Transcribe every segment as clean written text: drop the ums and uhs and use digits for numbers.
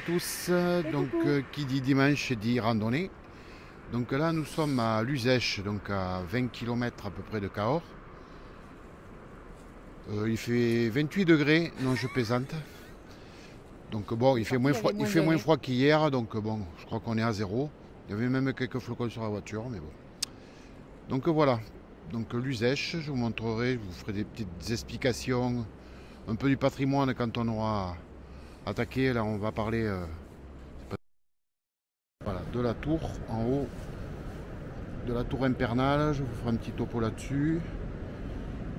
à tous. Donc qui dit dimanche dit randonnée. Donc là nous sommes à Luzèche, donc à 20 km à peu près de Cahors. Il fait 28 degrés, non je plaisante. Donc bon, il fait moins froid qu'hier, donc bon, je crois qu'on est à zéro. Il y avait même quelques flocons sur la voiture, mais bon. Donc voilà, donc Luzèche, je vous montrerai, je vous ferai des petites explications, un peu du patrimoine quand on aura attaqué. Là on va parler voilà, de la tour en haut, de la tour impernale, je vous ferai un petit topo là-dessus.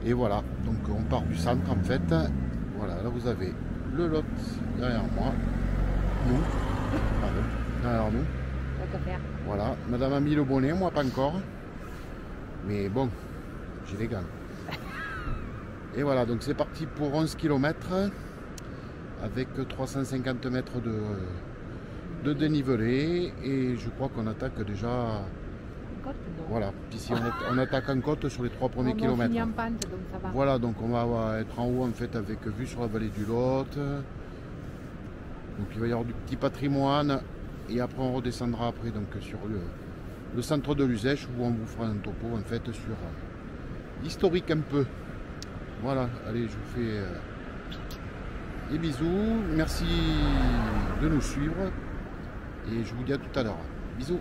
Et voilà, donc on part du centre en fait. Voilà, là vous avez le Lot derrière moi, nous, pardon, derrière nous. Voilà, madame a mis le bonnet, moi pas encore. Mais bon, j'ai les gants. Et voilà, donc c'est parti pour 11 km avec 350 mètres de dénivelé. Et je crois qu'on attaque déjà. Voilà, ici on attaque en côte sur les 3 premiers kilomètres. En pente, donc ça va. Voilà, donc on va être en haut en fait avec vue sur la vallée du Lot. Donc il va y avoir du petit patrimoine. Et après on redescendra après donc sur le centre de Luzèche où on vous fera un topo en fait sur l'historique un peu. Voilà, allez, je vous fais des bisous. Merci de nous suivre. Et je vous dis à tout à l'heure. Bisous.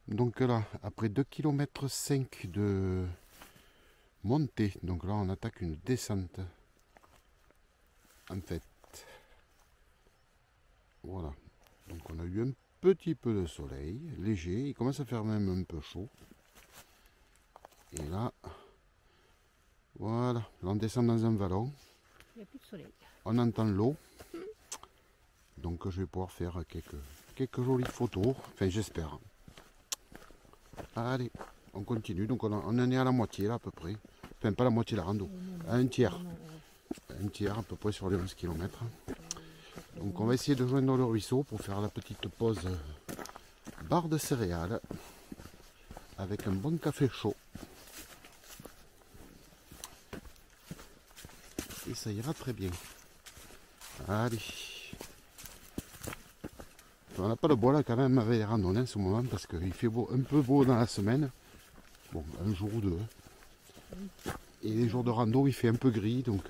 Donc là, après 2,5 km de montée, donc là on attaque une descente. En fait, voilà. Donc on a eu un petit peu de soleil, léger, il commence à faire même un peu chaud. Et là, voilà, là on descend dans un vallon. Il n'y a plus de soleil. On entend l'eau. Donc je vais pouvoir faire quelques jolies photos, enfin j'espère. Allez, on continue, donc on en est à la moitié là à peu près. Enfin pas la moitié la rando, à un tiers. Un tiers à peu près sur les 11 km. Donc on va essayer de joindre le ruisseau pour faire la petite pause barre de céréales avec un bon café chaud. Et ça ira très bien. Allez. On n'a pas de bois là quand même avec les randonnées en ce moment parce qu'il fait beau, un peu beau dans la semaine. Bon, un jour ou deux. Et les jours de rando il fait un peu gris, donc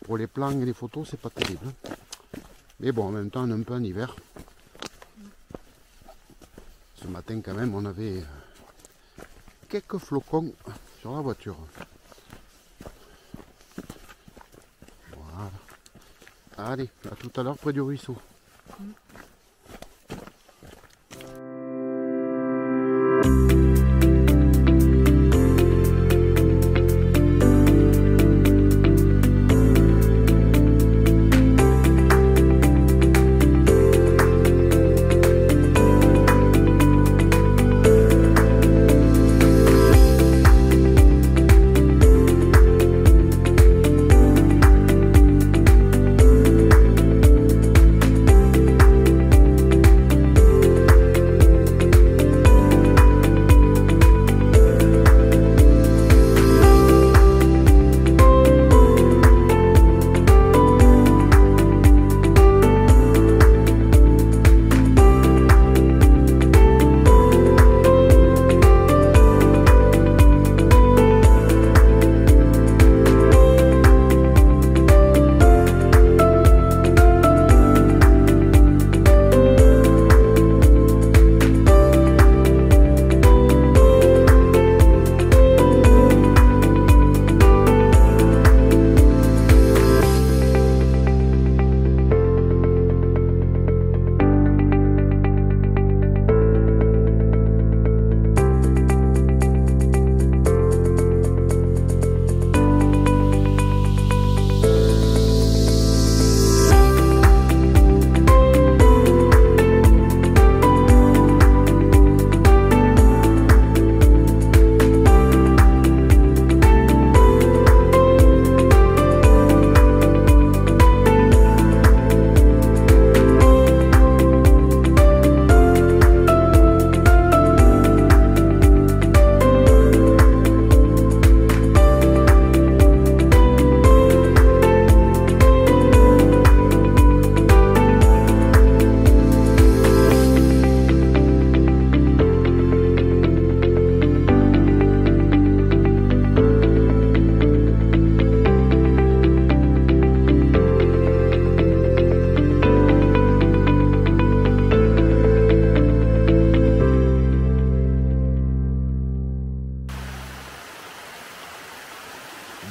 pour les plans et les photos c'est pas terrible. Mais bon, en même temps on est un peu en hiver. Ce matin quand même on avait quelques flocons sur la voiture. Voilà. Allez, à tout à l'heure près du ruisseau.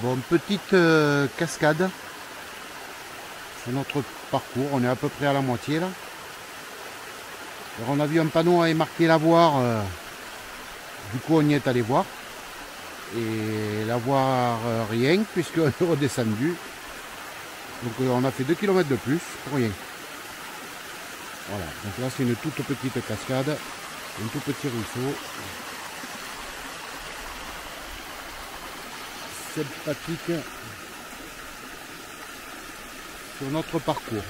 Bon, petite cascade sur notre parcours, on est à peu près à la moitié là. Alors, on a vu un panneau avec marqué lavoir, du coup on y est allé voir. Et lavoir rien puisqu'on est redescendu. Donc on a fait 2 km de plus pour rien. Voilà, donc là c'est une toute petite cascade, un tout petit ruisseau. Sympathique sur notre parcours.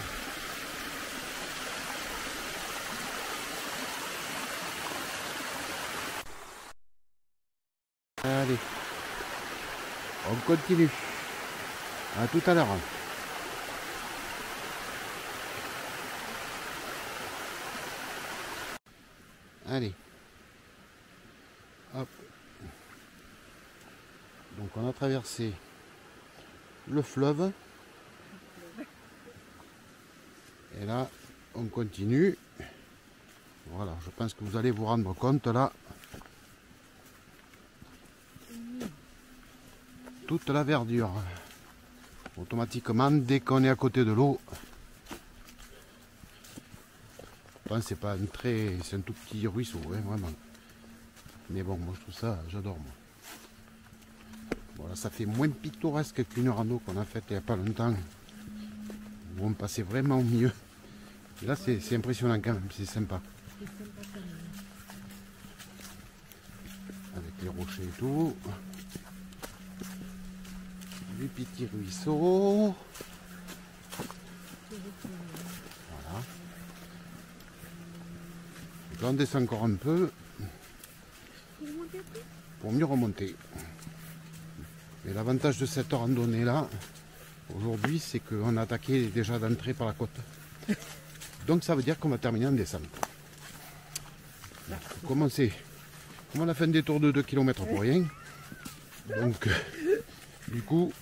Allez, on continue. À tout à l'heure. Allez. Hop. Donc on a traversé le fleuve. Et là, on continue. Voilà, je pense que vous allez vous rendre compte là. Toute la verdure. Automatiquement, dès qu'on est à côté de l'eau. Enfin, c'est pas un très. C'est un tout petit ruisseau, hein, vraiment. Mais bon, moi je trouve ça, j'adore moi. Voilà, ça fait moins pittoresque qu'une rando qu'on a faite il n'y a pas longtemps. Où on passait vraiment mieux. Là, c'est impressionnant quand même, c'est sympa. C'est sympa quand même. Avec les rochers et tout. Les petits ruisseaux. Voilà. Donc là, on descend encore un peu pour mieux remonter. Et l'avantage de cette randonnée là, aujourd'hui, c'est qu'on a attaqué déjà d'entrée par la côte. Donc ça veut dire qu'on va terminer en descente. Comme on a fait un détour de 2 km pour rien, donc du coup,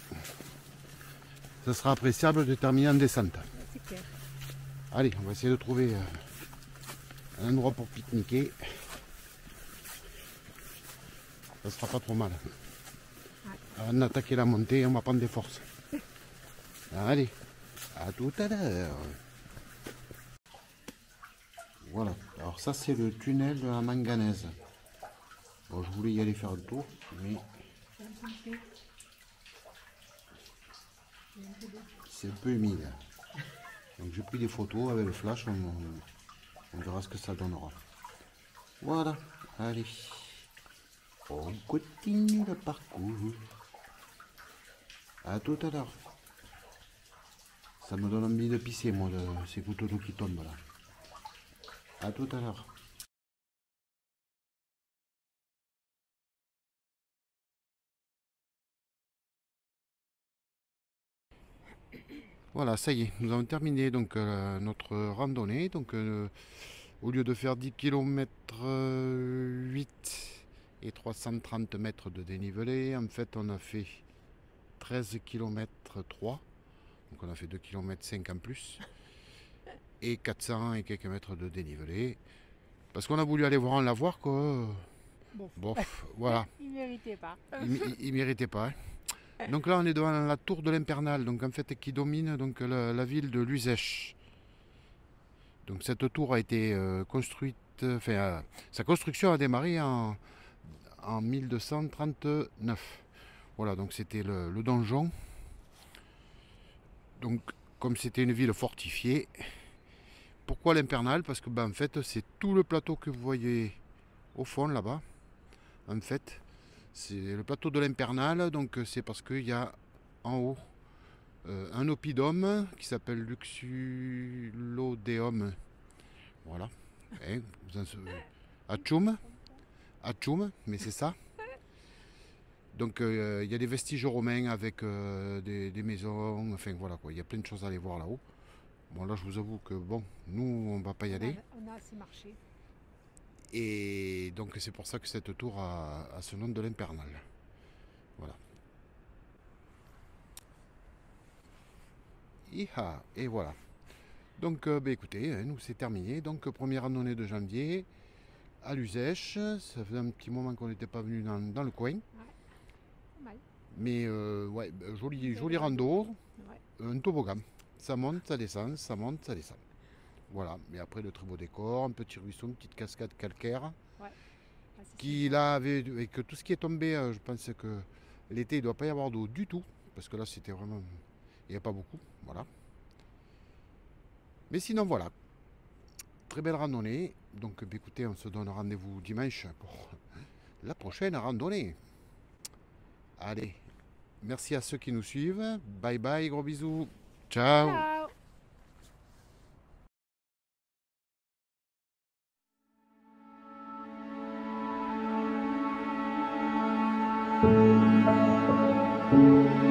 ça sera appréciable de terminer en descente. C'est clair. Allez, on va essayer de trouver un endroit pour pique-niquer. Ça sera pas trop mal. Avant d'attaquer la montée, on va prendre des forces. Allez, à tout à l'heure. Voilà, alors ça c'est le tunnel de la manganèse. Bon, je voulais y aller faire le tour, mais c'est un peu humide. Donc j'ai pris des photos avec le flash, on verra ce que ça donnera. Voilà, allez, on continue le parcours. À tout à l'heure. Ça me donne envie de pisser moi, ces gouttes d'eau qui tombent là. À tout à l'heure. Voilà, ça y est, nous avons terminé donc notre randonnée. Donc au lieu de faire 10 km 8 et 330 mètres de dénivelé, en fait on a fait 13 km 3. Donc on a fait 2 km 5 en plus. Et 400 et quelques mètres de dénivelé. Parce qu'on a voulu aller voir en lavoir quoi. Bof, voilà. Il méritait pas. Il méritait pas. Hein. Donc là on est devant la tour de l'Impernal, donc en fait qui domine donc la ville de Luzèche. Donc cette tour a été construite, sa construction a démarré en 1239. Voilà, donc c'était le donjon. Donc comme c'était une ville fortifiée. Pourquoi l'Impernal? Parce que en fait c'est tout le plateau que vous voyez au fond là-bas. En fait, c'est le plateau de l'Impernal, donc c'est parce qu'il y a en haut un oppidum qui s'appelle Luxullodeum. Voilà. Hein, Atchoum, mais c'est ça. Donc il y a des vestiges romains avec des maisons, enfin voilà quoi, il y a plein de choses à aller voir là-haut. Bon là je vous avoue que bon, nous on va pas y aller. On a assez marché. Et donc c'est pour ça que cette tour a ce nom de l'Impernal. Voilà. Et voilà. Donc écoutez, nous c'est terminé. Donc première randonnée de janvier à Luzèche. Ça faisait un petit moment qu'on n'était pas venu dans le coin. Ouais, pas mal. Mais ouais, joli rando. Ouais. Un toboggan. Ça monte, ça descend, ça monte, ça descend. Voilà. Mais après le très beau décor, un petit ruisseau, une petite cascade calcaire. Ouais. Qui là avait, et que tout ce qui est tombé, je pense que l'été il ne doit pas y avoir d'eau du tout. Parce que là c'était vraiment. Il n'y a pas beaucoup. Voilà. Mais sinon voilà. Très belle randonnée. Donc écoutez, on se donne rendez-vous dimanche pour la prochaine randonnée. Allez, merci à ceux qui nous suivent. Bye bye, gros bisous. Ciao. Ciao. Ciao.